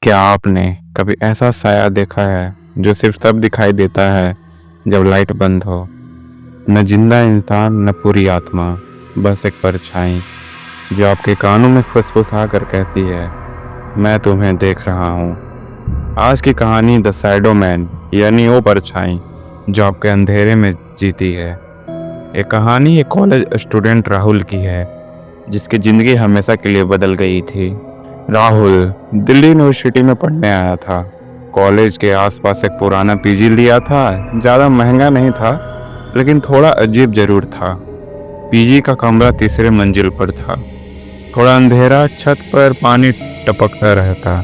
क्या आपने कभी ऐसा साया देखा है जो सिर्फ तब दिखाई देता है जब लाइट बंद हो? न जिंदा इंसान न पूरी आत्मा, बस एक परछाई जो आपके कानों में फुसफुसा कर कहती है, मैं तुम्हें देख रहा हूँ। आज की कहानी द शैडो मैन, यानी वो परछाई जो आपके अंधेरे में जीती है। ये कहानी एक कॉलेज स्टूडेंट राहुल की है, जिसकी ज़िंदगी हमेशा के लिए बदल गई थी। राहुल दिल्ली यूनिवर्सिटी में पढ़ने आया था। कॉलेज के आसपास एक पुराना पीजी लिया था। ज़्यादा महंगा नहीं था, लेकिन थोड़ा अजीब ज़रूर था। पीजी का कमरा तीसरे मंजिल पर था। थोड़ा अंधेरा, छत पर पानी टपकता रहता,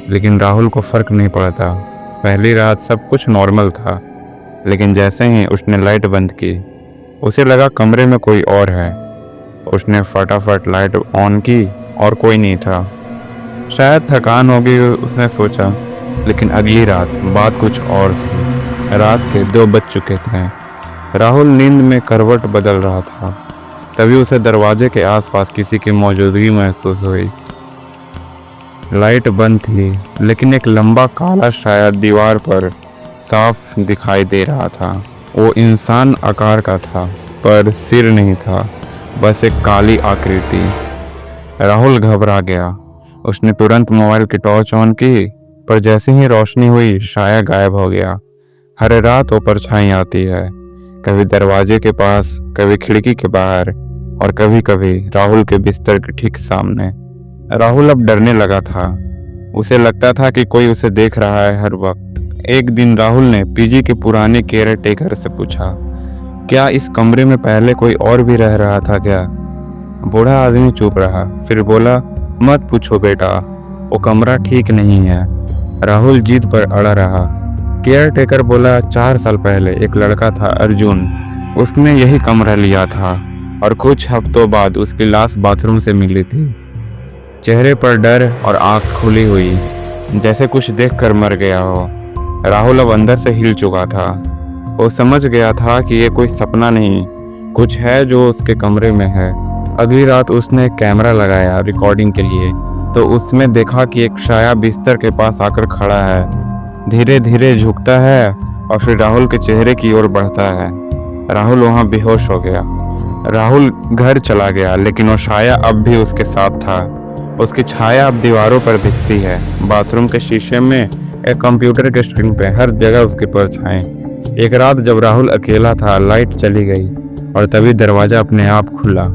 लेकिन राहुल को फ़र्क नहीं पड़ता। पहली रात सब कुछ नॉर्मल था, लेकिन जैसे ही उसने लाइट बंद की, उसे लगा कमरे में कोई और है। उसने फटाफट लाइट ऑन की और कोई नहीं था। शायद थकान हो गई, उसने सोचा। लेकिन अगली रात बात कुछ और थी। रात के 2 बज चुके थे। राहुल नींद में करवट बदल रहा था। तभी उसे दरवाजे के आसपास किसी की मौजूदगी महसूस हुई। लाइट बंद थी, लेकिन एक लंबा काला शायद दीवार पर साफ दिखाई दे रहा था। वो इंसान आकार का था, पर सिर नहीं था, बस एक काली आकृति। राहुल घबरा गया। उसने तुरंत मोबाइल की टॉर्च ऑन की, पर जैसे ही रोशनी हुई, साया गायब हो गया। हर रात वो परछाई आती है, कभी दरवाजे के पास, कभी खिड़की के बाहर, और कभी कभी राहुल के बिस्तर के ठीक सामने। राहुल अब डरने लगा था। उसे लगता था कि कोई उसे देख रहा है हर वक्त। एक दिन राहुल ने पीजी के पुराने केयर टेकर से पूछा, क्या इस कमरे में पहले कोई और भी रह रहा था क्या? बूढ़ा आदमी चुप रहा, फिर बोला, मत पूछो बेटा, वो कमरा ठीक नहीं है। राहुल जिद पर अड़ा रहा। केयर टेकर बोला, 4 साल पहले एक लड़का था अर्जुन, उसने यही कमरा लिया था, और कुछ हफ्तों बाद उसकी लाश बाथरूम से मिली थी। चेहरे पर डर और आंख खुली हुई, जैसे कुछ देखकर मर गया हो। राहुल अब अंदर से हिल चुका था। वो समझ गया था कि ये कोई सपना नहीं, कुछ है जो उसके कमरे में है। अगली रात उसने एक कैमरा लगाया रिकॉर्डिंग के लिए, तो उसमें देखा कि एक साया बिस्तर के पास आकर खड़ा है, धीरे धीरे झुकता है और फिर राहुल के चेहरे की ओर बढ़ता है। राहुल वहां बेहोश हो गया। राहुल घर चला गया, लेकिन वो साया अब भी उसके साथ था। उसकी छाया अब दीवारों पर दिखती है, बाथरूम के शीशे में, एक कंप्यूटर के स्क्रीन पे, हर जगह उसकी परछाई। एक रात जब राहुल अकेला था, लाइट चली गई और तभी दरवाजा अपने आप खुला।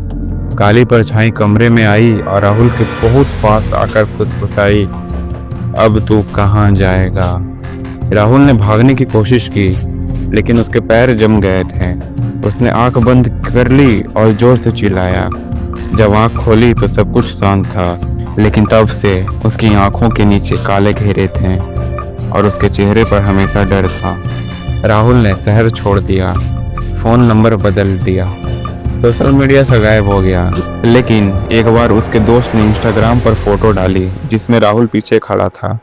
काली परछाई कमरे में आई और राहुल के बहुत पास आकर फुसफुसाई, अब तू कहाँ जाएगा? राहुल ने भागने की कोशिश की, लेकिन उसके पैर जम गए थे। उसने आंख बंद कर ली और जोर से चिल्लाया। जब आंख खोली तो सब कुछ शांत था, लेकिन तब से उसकी आंखों के नीचे काले घेरे थे और उसके चेहरे पर हमेशा डर था। राहुल ने शहर छोड़ दिया, फ़ोन नंबर बदल दिया, सोशल मीडिया से गायब हो गया। लेकिन एक बार उसके दोस्त ने इंस्टाग्राम पर फोटो डाली, जिसमें राहुल पीछे खड़ा था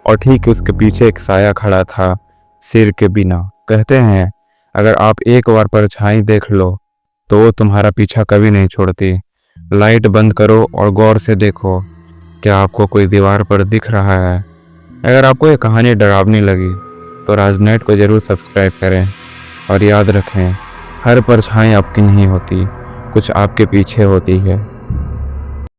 और ठीक उसके पीछे एक साया खड़ा था, सिर के बिना। कहते हैं, अगर आप एक बार परछाई देख लो तो वो तुम्हारा पीछा कभी नहीं छोड़ती। लाइट बंद करो और गौर से देखो, क्या आपको कोई दीवार पर दिख रहा है? अगर आपको ये कहानी डरावनी लगी तो राजनेट को ज़रूर सब्सक्राइब करें, और याद रखें, हर परछाई आपकी नहीं होती, कुछ आपके पीछे होती है।